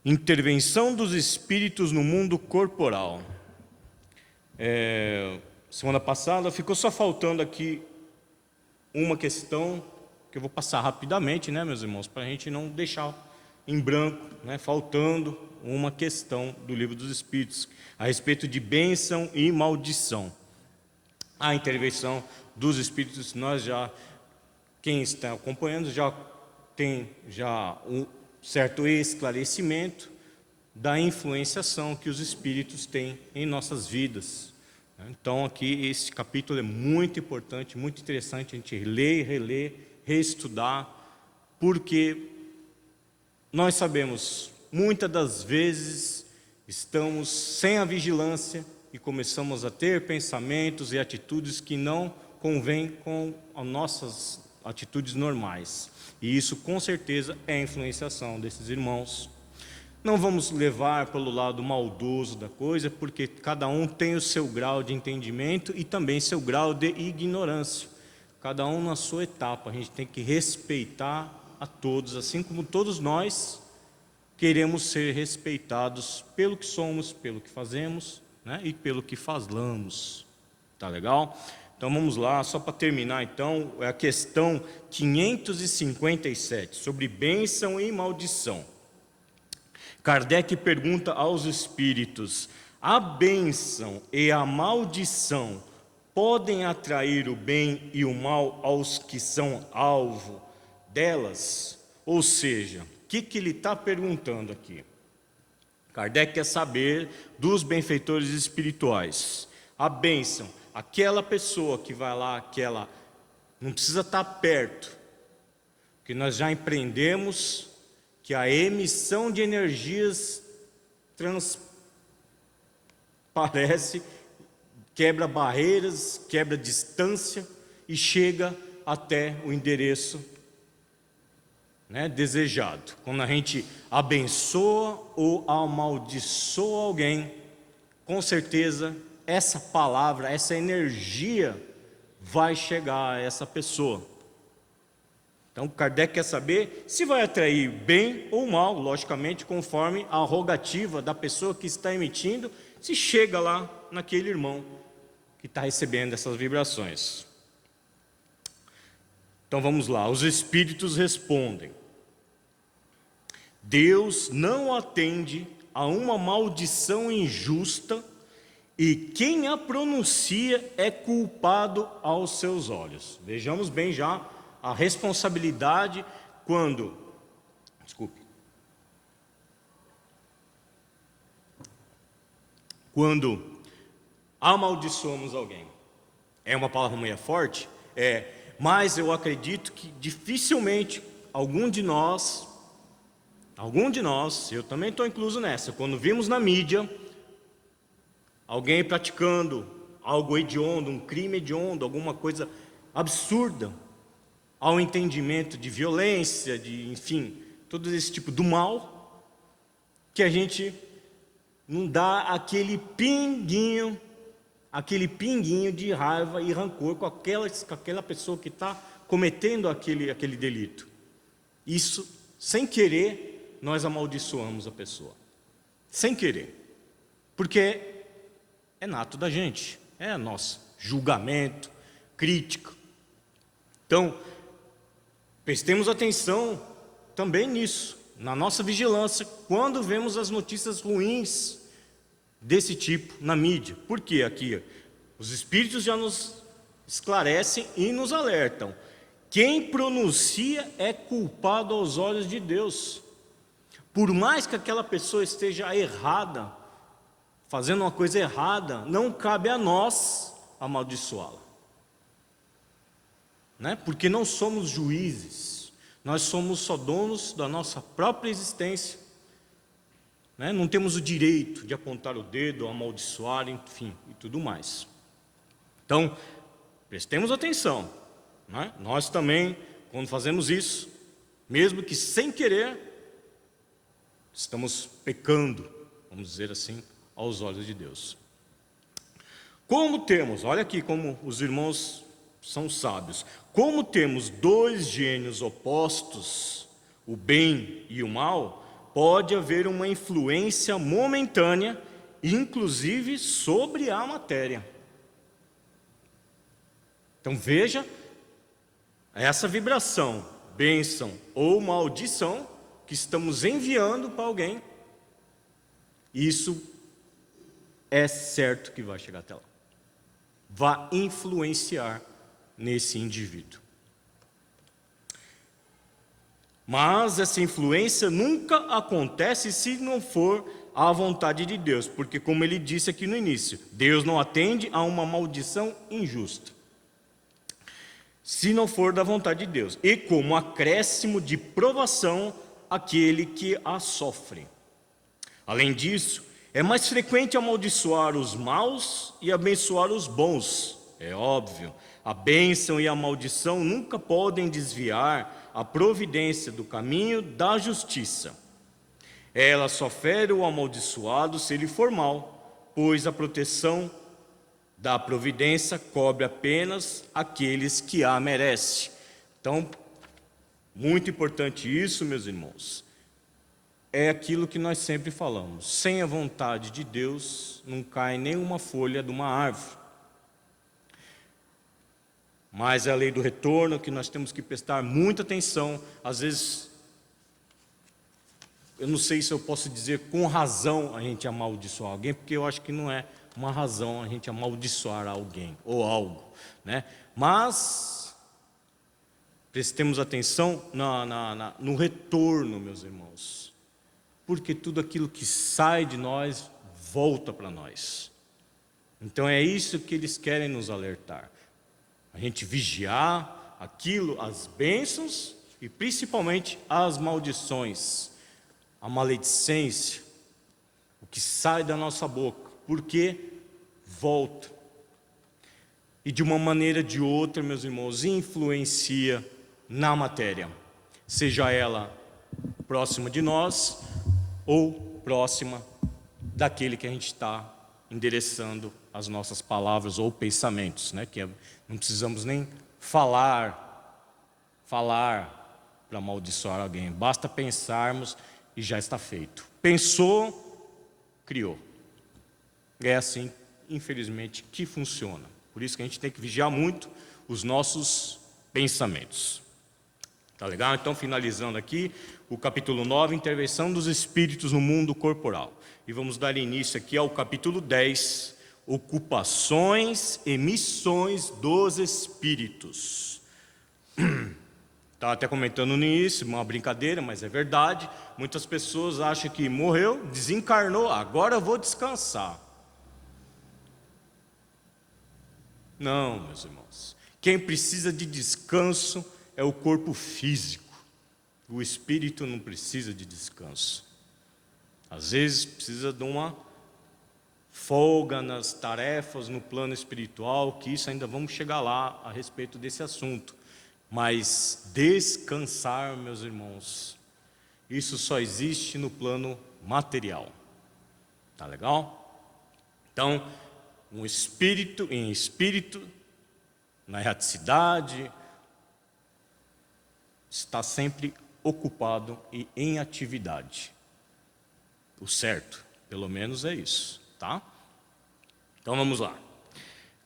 Intervenção dos espíritos no mundo corporal. Semana passada ficou só faltando aqui uma questão que eu vou passar rapidamente, né, meus irmãos, para a gente não deixar em branco, né, faltando uma questão do Livro dos Espíritos a respeito de bênção e maldição. A intervenção dos espíritos, quem está acompanhando já tem um certo esclarecimento da influenciação que os espíritos têm em nossas vidas. Então aqui esse capítulo é muito importante, muito interessante a gente ler, reler, reestudar, porque nós sabemos, muitas das vezes estamos sem a vigilância e começamos a ter pensamentos e atitudes que não convêm com as nossas atitudes normais. E isso com certeza é influenciação desses irmãos. Não vamos levar pelo lado maldoso da coisa, porque cada um tem o seu grau de entendimento e também seu grau de ignorância. Cada um na sua etapa. A gente tem que respeitar a todos, assim como todos nós queremos ser respeitados pelo que somos, pelo que fazemos, né, e pelo que falamos. Tá legal? Então vamos lá, só para terminar então, é a questão 557, sobre bênção e maldição. Kardec pergunta aos espíritos: a bênção e a maldição podem atrair o bem e o mal aos que são alvo delas? Ou seja, o que ele está perguntando aqui? Kardec quer saber dos benfeitores espirituais. A bênção, aquela pessoa que vai lá, aquela não precisa estar perto, porque nós já empreendemos que a emissão de energias transparece, quebra barreiras, quebra distância e chega até o endereço, né, desejado. Quando a gente abençoa ou amaldiçoa alguém, com certeza essa palavra, essa energia vai chegar a essa pessoa. Então Kardec quer saber se vai atrair bem ou mal, logicamente conforme a rogativa da pessoa que está emitindo, se chega lá naquele irmão que está recebendo essas vibrações. Então vamos lá, os espíritos respondem: Deus não atende a uma maldição injusta e quem a pronuncia é culpado aos seus olhos. Vejamos bem já a responsabilidade quando amaldiçoamos alguém. É uma palavra meio forte? Mas eu acredito que dificilmente algum de nós, eu também estou incluso nessa, quando vimos na mídia alguém praticando algo hediondo, um crime hediondo, alguma coisa absurda, ao entendimento de violência, enfim, todo esse tipo do mal, que a gente não dá aquele pinguinho de raiva e rancor com aquela pessoa que está cometendo aquele delito. Isso, sem querer, nós amaldiçoamos a pessoa. Sem querer. Porque é nato da gente, é nosso julgamento, crítica. Então, prestemos atenção também nisso, na nossa vigilância, quando vemos as notícias ruins desse tipo na mídia. Porque aqui os espíritos já nos esclarecem e nos alertam: quem pronuncia é culpado aos olhos de Deus. Por mais que aquela pessoa esteja errada, fazendo uma coisa errada, não cabe a nós amaldiçoá-la, né? Porque não somos juízes, nós somos só donos da nossa própria existência, né? Não temos o direito de apontar o dedo, amaldiçoar, enfim, e tudo mais. Então, prestemos atenção, né? Nós também, quando fazemos isso, mesmo que sem querer, estamos pecando, vamos dizer assim, aos olhos de Deus. Como temos, olha aqui como os irmãos são sábios, como temos dois gênios opostos, o bem e o mal, pode haver uma influência momentânea, inclusive sobre a matéria. Então veja, essa vibração, bênção ou maldição que estamos enviando para alguém, isso é certo que vai chegar até lá. Vai influenciar nesse indivíduo. Mas essa influência nunca acontece se não for a vontade de Deus, porque como ele disse aqui no início, Deus não atende a uma maldição injusta, se não for da vontade de Deus, e como acréscimo de provação àquele que a sofre. Além disso, é mais frequente amaldiçoar os maus e abençoar os bons. É óbvio, a bênção e a maldição nunca podem desviar a providência do caminho da justiça. Ela só fere o amaldiçoado se ele for mau, pois a proteção da providência cobre apenas aqueles que a merecem. Então, muito importante isso, meus irmãos. É aquilo que nós sempre falamos: sem a vontade de Deus não cai nenhuma folha de uma árvore. Mas é a lei do retorno que nós temos que prestar muita atenção. Às vezes, eu não sei se eu posso dizer com razão a gente amaldiçoar alguém, porque eu acho que não é uma razão a gente amaldiçoar alguém ou algo, né? Mas prestemos atenção no retorno, meus irmãos, porque tudo aquilo que sai de nós volta para nós. Então é isso que eles querem nos alertar. A gente vigiar aquilo, as bênçãos e principalmente as maldições, a maledicência, o que sai da nossa boca, porque volta. E de uma maneira ou de outra, meus irmãos, influencia na matéria, seja ela próxima de nós ou próxima daquele que a gente está endereçando as nossas palavras ou pensamentos, né? Que não precisamos nem falar para amaldiçoar alguém, basta pensarmos e já está feito. Pensou, criou. É assim, infelizmente, que funciona. Por isso que a gente tem que vigiar muito os nossos pensamentos. Tá legal? Então, finalizando aqui, o capítulo 9, intervenção dos espíritos no mundo corporal. E vamos dar início aqui ao capítulo 10, ocupações e missões dos espíritos. Estava até comentando no início, uma brincadeira, mas é verdade. Muitas pessoas acham que morreu, desencarnou, agora eu vou descansar. Não, meus irmãos. Quem precisa de descanso é o corpo físico. O espírito não precisa de descanso. Às vezes precisa de uma folga nas tarefas no plano espiritual, que isso ainda vamos chegar lá a respeito desse assunto. Mas descansar, meus irmãos, isso só existe no plano material. Tá legal? Então, um espírito em espírito, na erraticidade, está sempre ocupado e em atividade. O certo, pelo menos é isso, tá? Então vamos lá.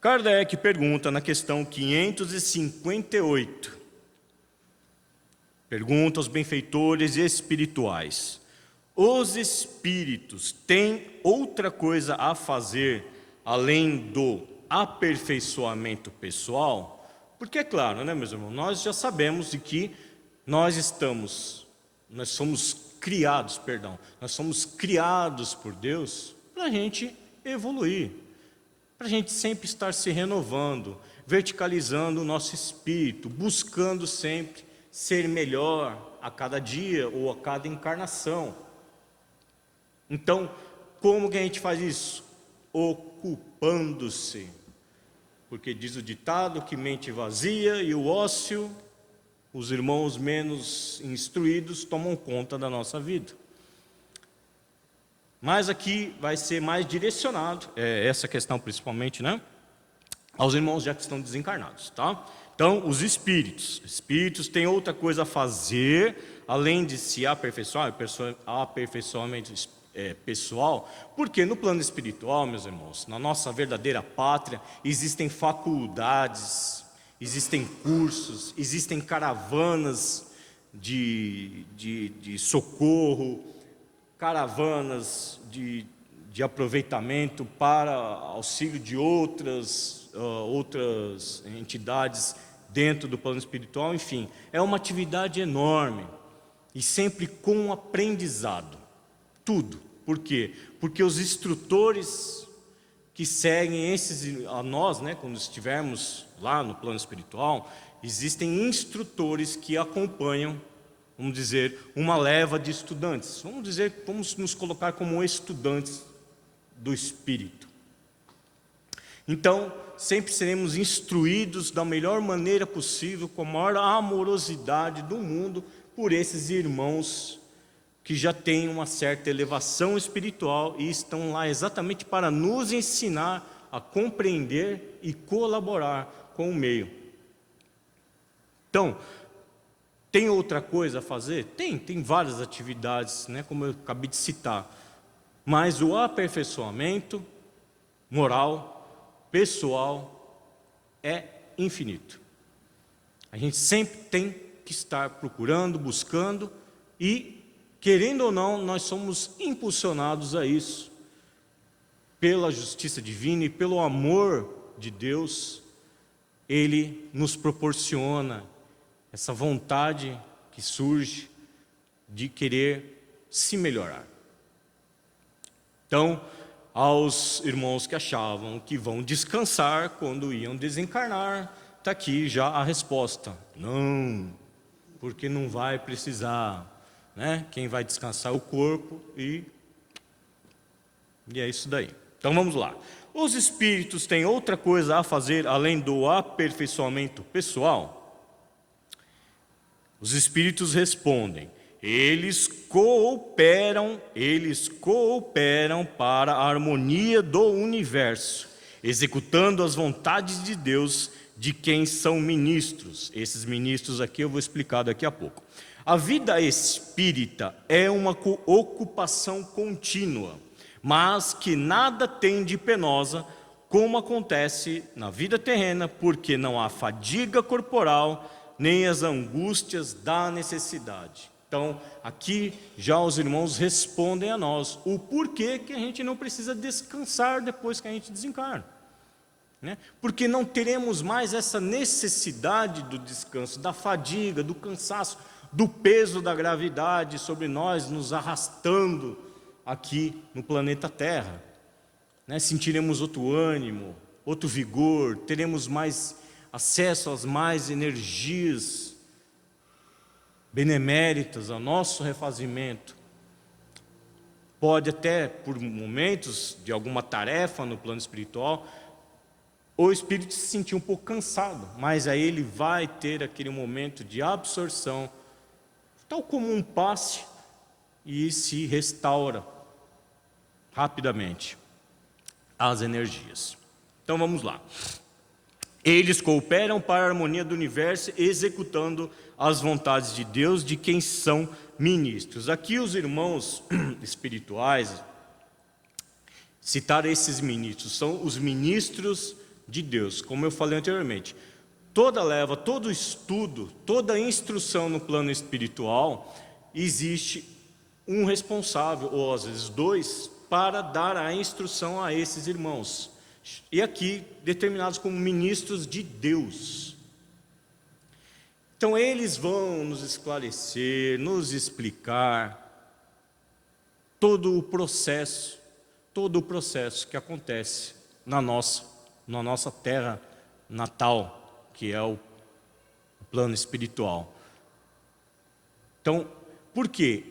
Kardec pergunta na questão 558. Pergunta aos benfeitores espirituais: os espíritos têm outra coisa a fazer além do aperfeiçoamento pessoal? Porque é claro, né, meus irmãos, nós já sabemos de que nós somos criados por Deus para a gente evoluir, para a gente sempre estar se renovando, verticalizando o nosso espírito, buscando sempre ser melhor a cada dia ou a cada encarnação. Então, como que a gente faz isso? Ocupando-se. Porque diz o ditado que mente vazia e o ócio, os irmãos menos instruídos tomam conta da nossa vida. Mas aqui vai ser mais direcionado, essa questão principalmente, né, aos irmãos já que estão desencarnados, tá? Então, os espíritos têm outra coisa a fazer, além de se aperfeiçoar, aperfeiçoamento pessoal, porque no plano espiritual, meus irmãos, na nossa verdadeira pátria, existem faculdades, existem cursos, existem caravanas de socorro, caravanas de aproveitamento para auxílio de outras entidades dentro do plano espiritual. Enfim, é uma atividade enorme e sempre com aprendizado, tudo. Por quê? Porque os instrutores que seguem a nós, né, quando estivermos lá no plano espiritual, existem instrutores que acompanham, vamos dizer, uma leva de estudantes. Vamos nos colocar como estudantes do Espírito. Então, sempre seremos instruídos da melhor maneira possível, com a maior amorosidade do mundo, por esses irmãos que já têm uma certa elevação espiritual e estão lá exatamente para nos ensinar a compreender e colaborar com o meio. Então, tem outra coisa a fazer? Tem várias atividades, né, como eu acabei de citar. Mas o aperfeiçoamento moral, pessoal, é infinito. A gente sempre tem que estar procurando, buscando e, querendo ou não, nós somos impulsionados a isso. Pela justiça divina e pelo amor de Deus, Ele nos proporciona essa vontade que surge de querer se melhorar. Então, aos irmãos que achavam que vão descansar quando iam desencarnar, está aqui já a resposta: não, porque não vai precisar, né? Quem vai descansar é o corpo e é isso daí. Então vamos lá. Os espíritos têm outra coisa a fazer além do aperfeiçoamento pessoal? Os espíritos respondem: eles cooperam para a harmonia do universo, executando as vontades de Deus, de quem são ministros. Esses ministros aqui eu vou explicar daqui a pouco. A vida espírita é uma ocupação contínua, mas que nada tem de penosa, como acontece na vida terrena, porque não há fadiga corporal, nem as angústias da necessidade. Então, aqui já os irmãos respondem a nós o porquê que a gente não precisa descansar depois que a gente desencarna, né? Porque não teremos mais essa necessidade do descanso, da fadiga, do cansaço, do peso da gravidade sobre nós, nos arrastando aqui no planeta Terra, né? Sentiremos outro ânimo, outro vigor, teremos mais acesso às mais energias beneméritas ao nosso refazimento. Pode até, por momentos de alguma tarefa no plano espiritual, o espírito se sentir um pouco cansado, mas aí ele vai ter aquele momento de absorção, tal como um passe, e se restaura rapidamente as energias. Então vamos lá. Eles cooperam para a harmonia do universo, executando as vontades de Deus, de quem são ministros. Aqui os irmãos espirituais citaram esses ministros, são os ministros de Deus. Como eu falei anteriormente, toda leva, todo estudo, toda instrução no plano espiritual, existe um responsável, ou às vezes dois, para dar a instrução a esses irmãos. E aqui, determinados como ministros de Deus. Então, eles vão nos esclarecer, nos explicar todo o processo que acontece na nossa terra natal, que é o plano espiritual. Então, por quê?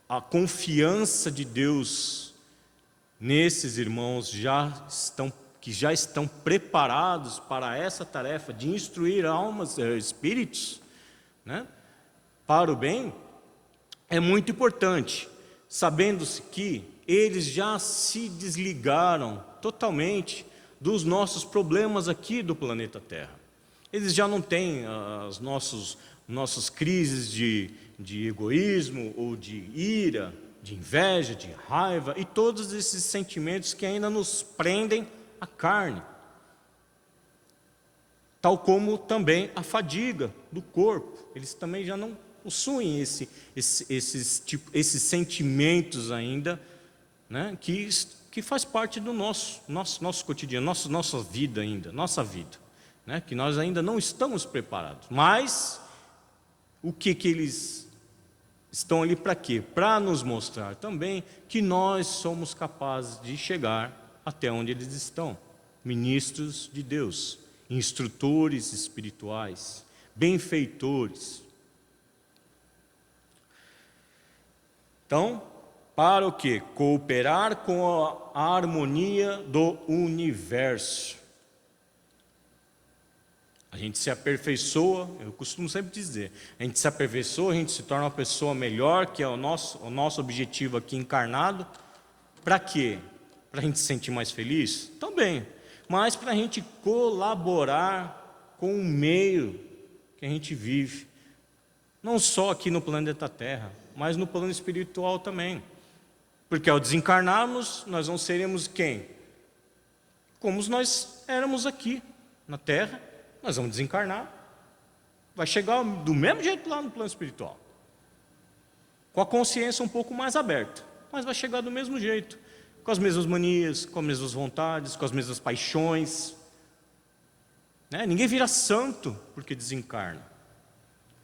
A confiança de Deus nesses irmãos que já estão preparados para essa tarefa de instruir almas, espíritos, né, para o bem, é muito importante, sabendo-se que eles já se desligaram totalmente dos nossos problemas aqui do planeta Terra. eles já não têm as nossas crises de egoísmo ou de ira, de inveja, de raiva e todos esses sentimentos que ainda nos prendem à carne. Tal como também a fadiga do corpo, eles também já não possuem esses sentimentos ainda, né, que faz parte do nosso cotidiano, nossa vida ainda, né, que nós ainda não estamos preparados. Mas o que eles estão ali para quê? Para nos mostrar também que nós somos capazes de chegar até onde eles estão, ministros de Deus, instrutores espirituais, benfeitores. Então, para o quê? Cooperar com a harmonia do universo. A gente se aperfeiçoa, eu costumo sempre dizer, a gente se aperfeiçoa, a gente se torna uma pessoa melhor, que é o nosso objetivo aqui encarnado. Para quê? Para a gente se sentir mais feliz? Também, mas para a gente colaborar com o meio que a gente vive. Não só aqui no planeta Terra, mas no plano espiritual também. Porque ao desencarnarmos, nós não seremos quem? Como nós éramos aqui na Terra. Nós vamos desencarnar, vai chegar do mesmo jeito lá no plano espiritual, com a consciência um pouco mais aberta, mas vai chegar do mesmo jeito, com as mesmas manias, com as mesmas vontades, com as mesmas paixões, né? Ninguém vira santo porque desencarna,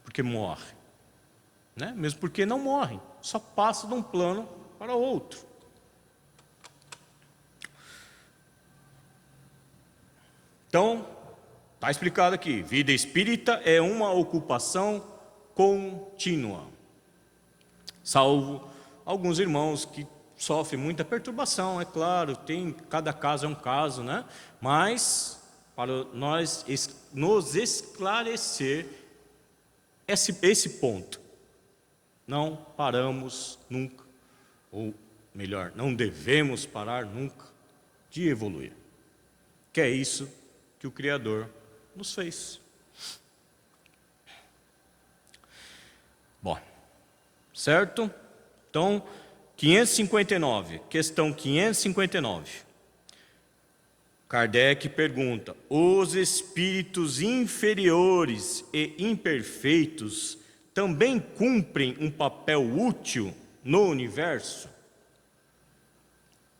porque morre, né? Mesmo porque não morre, só passa de um plano para outro. Então, está explicado aqui, vida espírita é uma ocupação contínua. Salvo alguns irmãos que sofrem muita perturbação, é claro, cada caso é um caso, né? Mas, para nós nos esclarecer esse ponto, não paramos nunca, ou melhor, não devemos parar nunca de evoluir. Que é isso que o Criador nos fez. Bom, certo? Então, 559, questão 559. Kardec pergunta: os espíritos inferiores e imperfeitos também cumprem um papel útil no universo?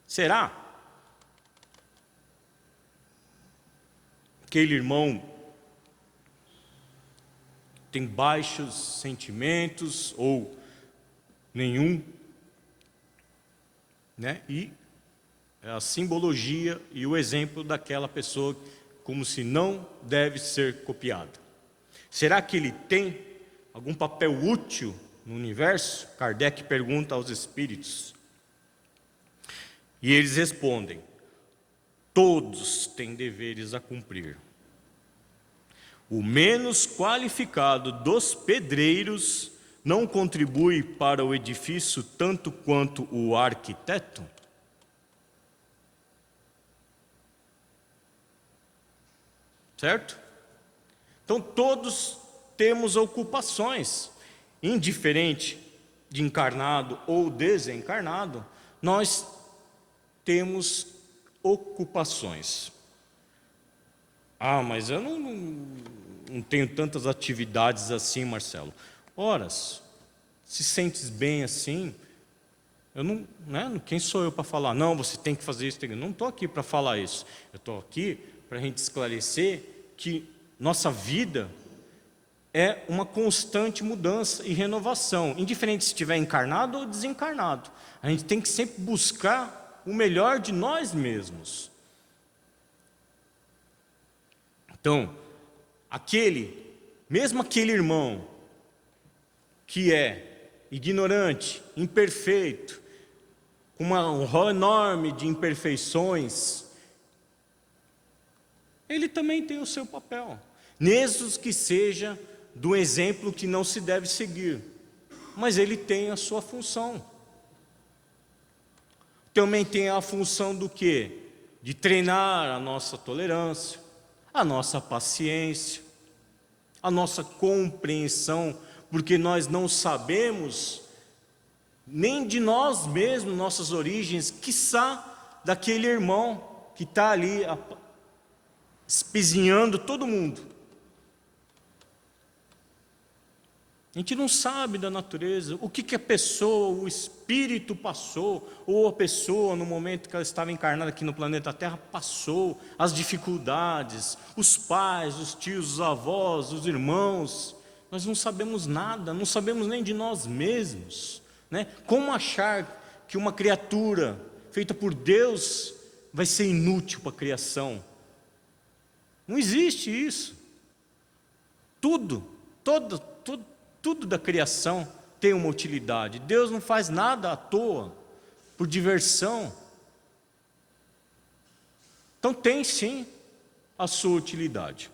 Será? Aquele irmão tem baixos sentimentos ou nenhum, né? E é a simbologia e o exemplo daquela pessoa como se não deve ser copiada. Será que ele tem algum papel útil no universo? Kardec pergunta aos espíritos. E eles respondem: todos têm deveres a cumprir. O menos qualificado dos pedreiros não contribui para o edifício tanto quanto o arquiteto? Certo? Então todos temos ocupações, indiferente de encarnado ou desencarnado, nós temos ocupações. Ah, mas eu não tenho tantas atividades assim, Marcelo. Ora, se sentes bem assim, eu não, né? Quem sou eu para falar? Não, você tem que fazer isso. Não estou aqui para falar isso. Eu estou aqui para a gente esclarecer que nossa vida é uma constante mudança e renovação, indiferente se estiver encarnado ou desencarnado. A gente tem que sempre buscar o melhor de nós mesmos. Então, mesmo aquele irmão que é ignorante, imperfeito, com um rol enorme de imperfeições, ele também tem o seu papel, mesmo que seja do exemplo que não se deve seguir, mas ele tem a sua função. Também tem a função do quê? De treinar a nossa tolerância, a nossa paciência, a nossa compreensão, porque nós não sabemos nem de nós mesmos, nossas origens, quiçá daquele irmão que está ali espezinhando todo mundo. A gente não sabe da natureza, o que a pessoa, o espírito passou, ou a pessoa no momento que ela estava encarnada aqui no planeta Terra passou, as dificuldades, os pais, os tios, os avós, os irmãos. Nós não sabemos nada, não sabemos nem de nós mesmos, né? Como achar que uma criatura feita por Deus vai ser inútil para a criação? Não existe isso. Tudo da criação tem uma utilidade. Deus não faz nada à toa, por diversão. Então tem sim a sua utilidade.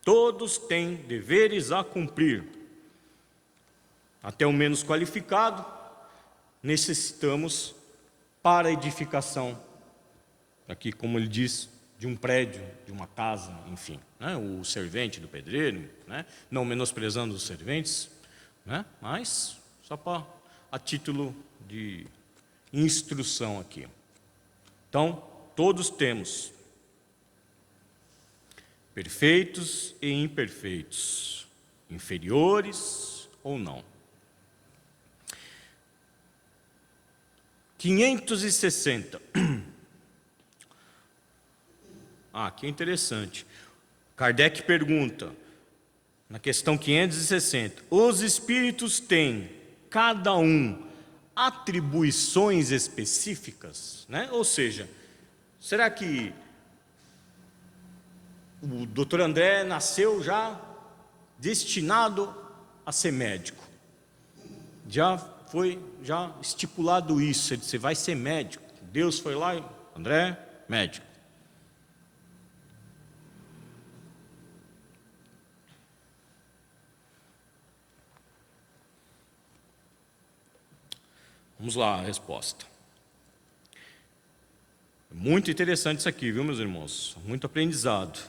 Todos têm deveres a cumprir. Até o menos qualificado, necessitamos para a edificação, aqui como ele diz, de um prédio, de uma casa, enfim, né? O servente do pedreiro, né? Não menosprezando os serventes, né? Mas só a título de instrução aqui. Então, todos temos, perfeitos e imperfeitos, inferiores ou não. 560. Aqui é interessante. Kardec pergunta, na questão 560, os espíritos têm, cada um, atribuições específicas, né? Ou seja, será que o doutor André nasceu já destinado a ser médico? Já foi estipulado isso, ele disse, você vai ser médico. Deus foi lá, André, médico. Vamos lá, a resposta. Muito interessante isso aqui, viu, meus irmãos? Muito aprendizado.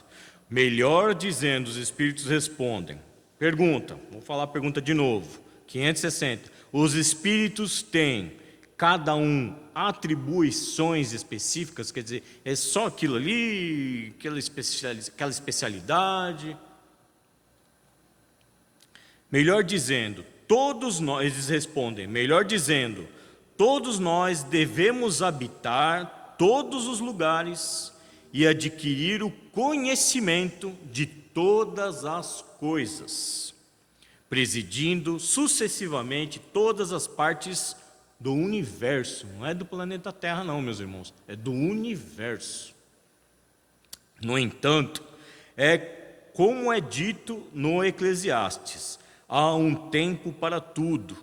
Melhor dizendo, os espíritos respondem. Pergunta, vou falar a pergunta de novo. 560. Os espíritos têm, cada um, atribuições específicas, quer dizer, é só aquilo ali, aquela especialidade. Melhor dizendo, todos nós, eles respondem, melhor dizendo, todos nós devemos habitar todos os lugares e adquirir o conhecimento de todas as coisas, presidindo sucessivamente todas as partes do universo. Não é do planeta Terra não, meus irmãos, é do universo. No entanto, é como é dito no Eclesiastes, há um tempo para tudo.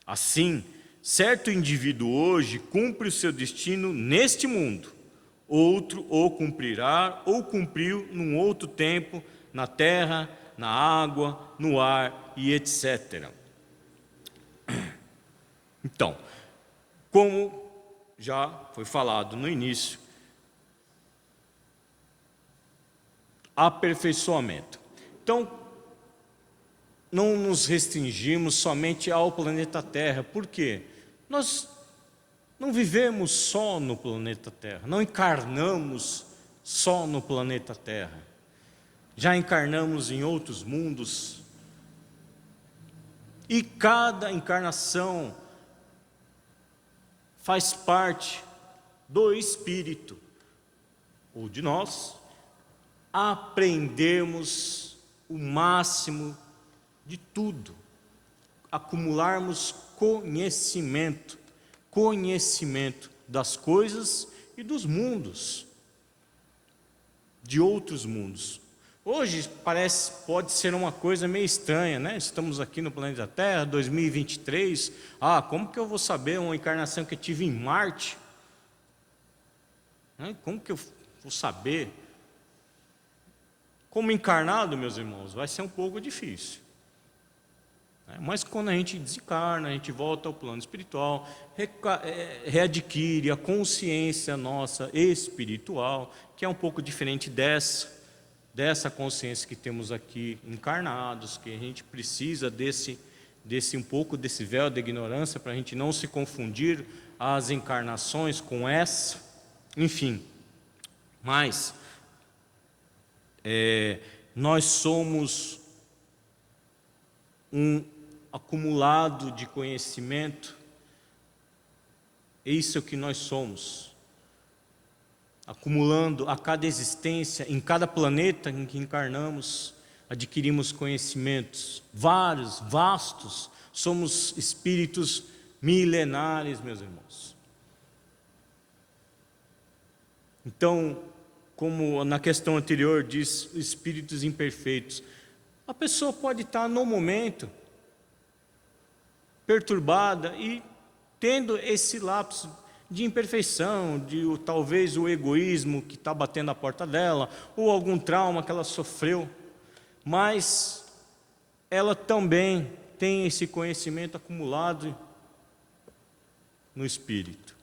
Assim, certo indivíduo hoje cumpre o seu destino neste mundo, outro o cumprirá ou cumpriu num outro tempo, na terra, na água, no ar e etc. Então, como já foi falado no início, aperfeiçoamento. Então, não nos restringimos somente ao planeta Terra. Por quê? Nós não vivemos só no planeta Terra, não encarnamos só no planeta Terra. Já encarnamos em outros mundos. E cada encarnação faz parte do Espírito, ou de nós, aprendermos o máximo de tudo, acumularmos conhecimento das coisas e dos mundos, de outros mundos. Hoje pode ser uma coisa meio estranha, né? Estamos aqui no planeta Terra, 2023. Como que eu vou saber uma encarnação que eu tive em Marte? Como que eu vou saber? Como encarnado, meus irmãos, vai ser um pouco difícil. Mas quando a gente desencarna, a gente volta ao plano espiritual, readquire a consciência nossa espiritual, que é um pouco diferente dessa, dessa consciência que temos aqui encarnados, que a gente precisa desse um pouco desse véu da ignorância para a gente não se confundir as encarnações com essa, enfim. Mas nós somos um acumulado de conhecimento, isso é o que nós somos, acumulando a cada existência, em cada planeta em que encarnamos, adquirimos conhecimentos, vários, vastos, somos espíritos milenares, meus irmãos. Então, como na questão anterior diz, espíritos imperfeitos, a pessoa pode estar no momento perturbada e tendo esse lapso de imperfeição, talvez o egoísmo que está batendo a porta dela, ou algum trauma que ela sofreu, mas ela também tem esse conhecimento acumulado no espírito,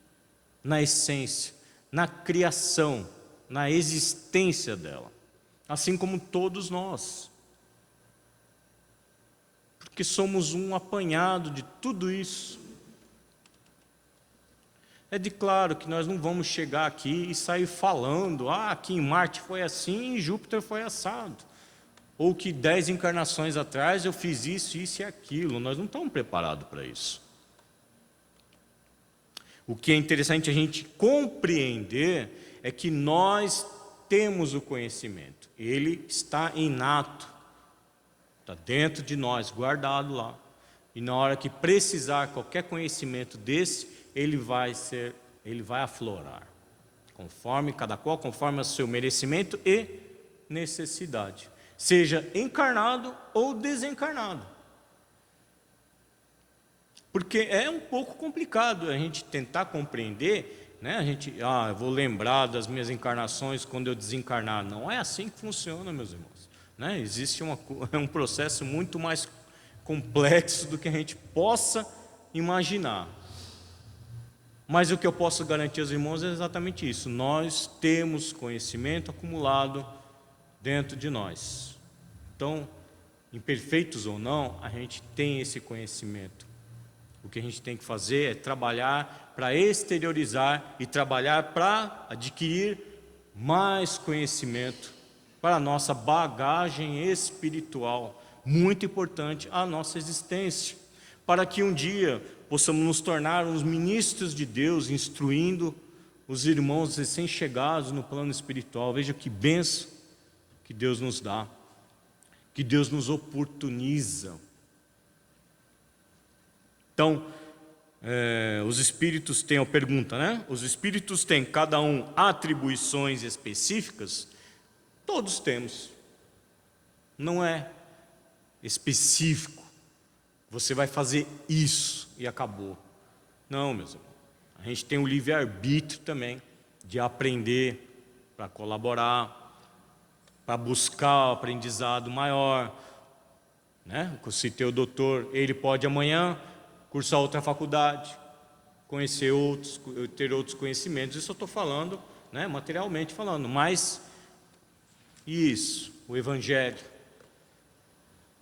na essência, na criação, na existência dela, assim como todos nós, porque somos um apanhado de tudo isso. É de claro que nós não vamos chegar aqui e sair falando, aqui em Marte foi assim, em Júpiter foi assado, ou que 10 encarnações atrás eu fiz isso, isso e aquilo. Nós não estamos preparados para isso. O que é interessante a gente compreender é que nós temos o conhecimento, ele está inato, está dentro de nós, guardado lá, e na hora que precisar qualquer conhecimento desse, ele vai aflorar, conforme cada qual, conforme o seu merecimento e necessidade, seja encarnado ou desencarnado. Porque é um pouco complicado a gente tentar compreender, né? Eu vou lembrar das minhas encarnações quando eu desencarnar. Não é assim que funciona, meus irmãos, né? Existe um processo muito mais complexo do que a gente possa imaginar. Mas o que eu posso garantir aos irmãos é exatamente isso: nós temos conhecimento acumulado dentro de nós. Então, imperfeitos ou não, a gente tem esse conhecimento. O que a gente tem que fazer é trabalhar para exteriorizar e trabalhar para adquirir mais conhecimento para a nossa bagagem espiritual, muito importante à nossa existência, para que um dia possamos nos tornar os ministros de Deus, instruindo os irmãos recém-chegados no plano espiritual. Veja que bênção que Deus nos dá, que Deus nos oportuniza. Então, os espíritos têm a pergunta, né? Os espíritos têm cada um atribuições específicas? Todos temos. Não é específico. Você vai fazer isso e acabou. Não, meus irmãos. A gente tem o livre-arbítrio também de aprender, para colaborar, para buscar o aprendizado maior, né? Se teu doutor, ele pode amanhã cursar outra faculdade, conhecer outros, ter outros conhecimentos. Isso eu estou falando, né, materialmente falando, mas isso, o Evangelho,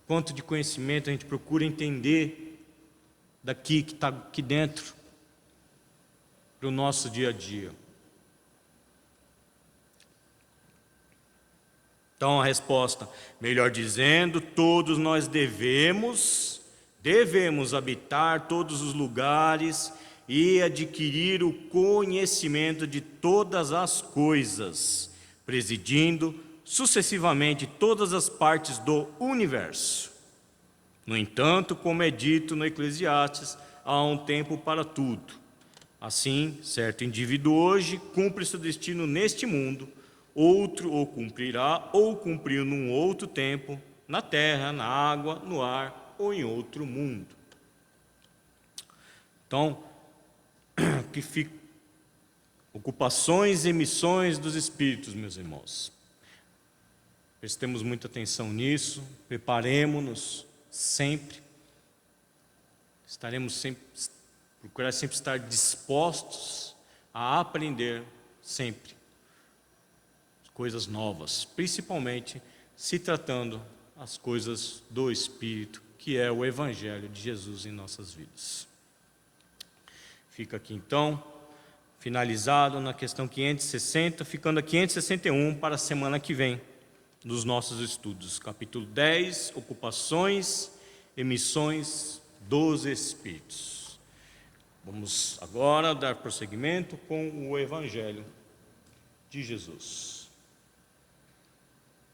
quanto de conhecimento a gente procura entender daqui, que está aqui dentro, para o nosso dia a dia. Então a resposta, melhor dizendo, todos nós devemos habitar todos os lugares e adquirir o conhecimento de todas as coisas, presidindo sucessivamente todas as partes do universo. No entanto, como é dito no Eclesiastes, há um tempo para tudo. Assim, certo indivíduo hoje cumpre seu destino neste mundo, outro ou cumprirá ou cumpriu num outro tempo, na terra, na água, no ar ou em outro mundo. Então, que fica ocupações e missões dos espíritos, meus irmãos. Prestemos muita atenção nisso, preparemo-nos sempre. Procurar sempre estar dispostos a aprender sempre. coisas novas, principalmente se tratando as coisas do Espírito, que é o Evangelho de Jesus em nossas vidas. Fica aqui então, finalizado na questão 560, ficando a 561 para a semana que vem, dos nossos estudos. Capítulo 10, ocupações e missões dos Espíritos. Vamos agora dar prosseguimento com o Evangelho de Jesus.